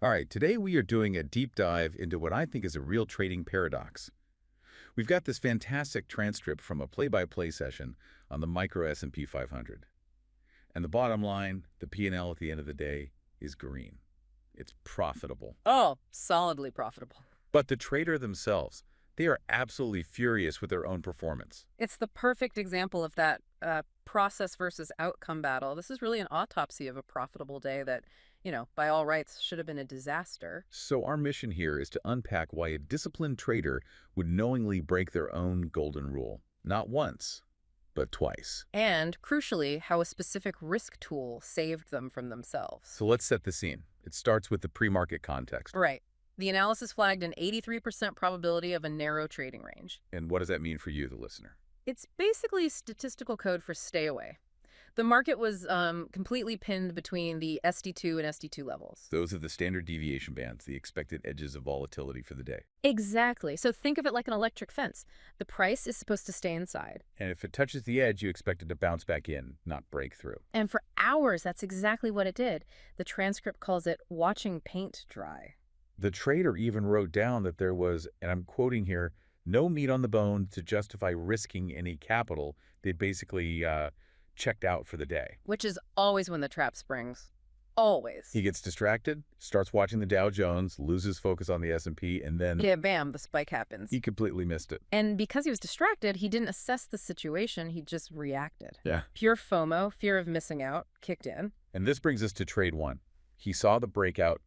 All right, today we are doing a deep dive into what I think is a real trading paradox. We've got this fantastic transcript from a play-by-play session on the micro S&P 500. And the bottom line, the P&L at the end of the day, is green. It's profitable. Oh, solidly profitable. But the trader themselves, they are absolutely furious with their own performance. It's the perfect example of that process versus outcome battle. This is really an autopsy of a profitable day that, by all rights, should have been a disaster. So our mission here is to unpack why a disciplined trader would knowingly break their own golden rule. Not once, but twice. And, crucially, how a specific risk tool saved them from themselves. So let's set the scene. It starts with the pre-market context. Right. The analysis flagged an 83% probability of a narrow trading range. And what does that mean for you, the listener? It's basically statistical code for stay away. The market was completely pinned between the SD2 and SD2 levels. Those are the standard deviation bands, the expected edges of volatility for the day. Exactly. So think of it like an electric fence. The price is supposed to stay inside. And if it touches the edge, you expect it to bounce back in, not break through. And for hours, that's exactly what it did. The transcript calls it watching paint dry. The trader even wrote down that there was, and I'm quoting here, no meat on the bone to justify risking any capital. They basically checked out for the day. Which is always when the trap springs. Always. He gets distracted, starts watching the Dow Jones, loses focus on the S&P, and then Yeah, bam, the spike happens. he completely missed it. And because he was distracted, he didn't assess the situation, he just reacted. Yeah. Pure FOMO, fear of missing out, kicked in. And this brings us to trade one. He saw the breakout,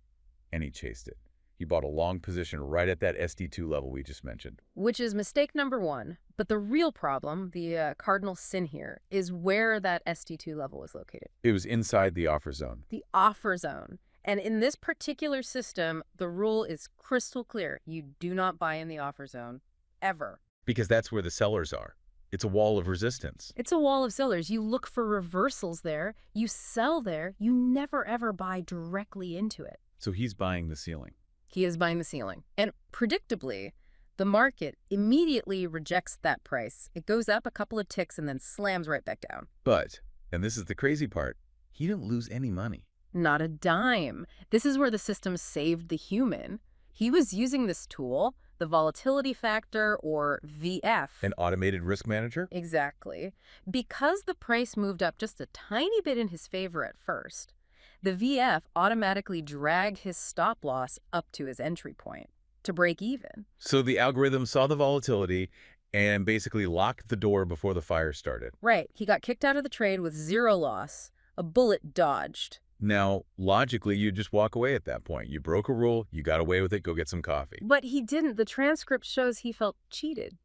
and he chased it. He bought a long position right at that SD2 level we just mentioned. Which is mistake number one. But the real problem, the cardinal sin here, is where that SD2 level is located. It was inside the offer zone. The offer zone. And in this particular system, the rule is crystal clear. You do not buy in the offer zone, ever. Because that's where the sellers are. It's a wall of resistance. It's a wall of sellers. You look for reversals there. You sell there. You never, ever buy directly into it. So he's buying the ceiling. He is buying the ceiling. And predictably, the market immediately rejects that price. It goes up a couple of ticks and then slams right back down. But, and this is the crazy part, he didn't lose any money. Not a dime. This is where the system saved the human. He was using this tool, the volatility factor, or VF. An automated risk manager? Exactly. Because the price moved up just a tiny bit in his favor at first, the VF automatically dragged his stop loss up to his entry point to break even. So the algorithm saw the volatility and basically locked the door before the fire started. Right. He got kicked out of the trade with zero loss. A bullet dodged. Now, logically, you just walk away at that point. You broke a rule, you got away with it, go get some coffee. But he didn't. The transcript shows he felt cheated.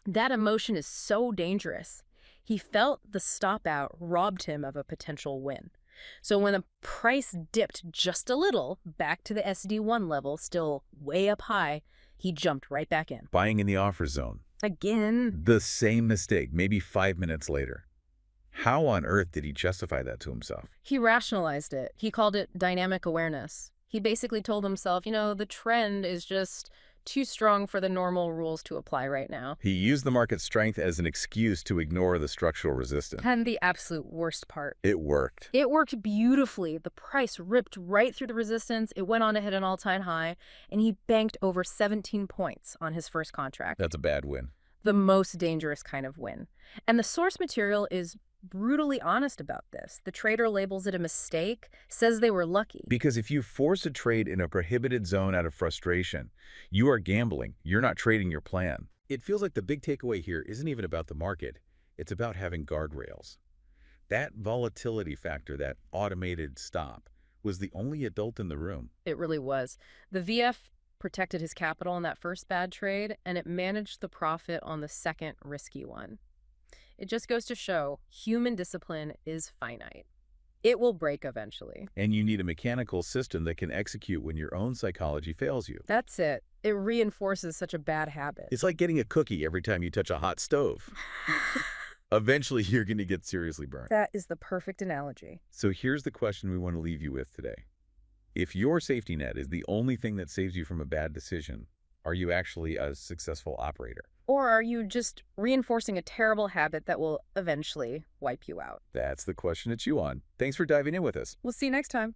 That emotion is so dangerous. He felt the stop out robbed him of a potential win. So when the price dipped just a little back to the SD1 level, still way up high, he jumped right back in. Buying in the offer zone. Again. The same mistake, maybe 5 minutes later. How on earth did he justify that to himself? He rationalized it. He called it dynamic awareness. He basically told himself, the trend is just too strong for the normal rules to apply right now. He used the market strength as an excuse to ignore the structural resistance. And the absolute worst part. It worked. It worked beautifully. The price ripped right through the resistance. It went on to hit an all-time high, and he banked over 17 points on his first contract. That's a bad win. The most dangerous kind of win. And the source material is brutally honest about this. The trader labels it a mistake, says they were lucky. Because if you force a trade in a prohibited zone out of frustration, you are gambling. You're not trading your plan. It feels like the big takeaway here isn't even about the market. It's about having guardrails. That volatility factor, that automated stop, was the only adult in the room. It really was. The VF protected his capital in that first bad trade, and it managed the profit on the second risky one. It just goes to show human discipline is finite. It will break eventually. And you need a mechanical system that can execute when your own psychology fails you. That's it. It reinforces such a bad habit. It's like getting a cookie every time you touch a hot stove. Eventually, you're going to get seriously burned. That is the perfect analogy. So here's the question we want to leave you with today. If your safety net is the only thing that saves you from a bad decision, are you actually a successful operator? Or are you just reinforcing a terrible habit that will eventually wipe you out? That's the question to chew on. Thanks for diving in with us. We'll see you next time.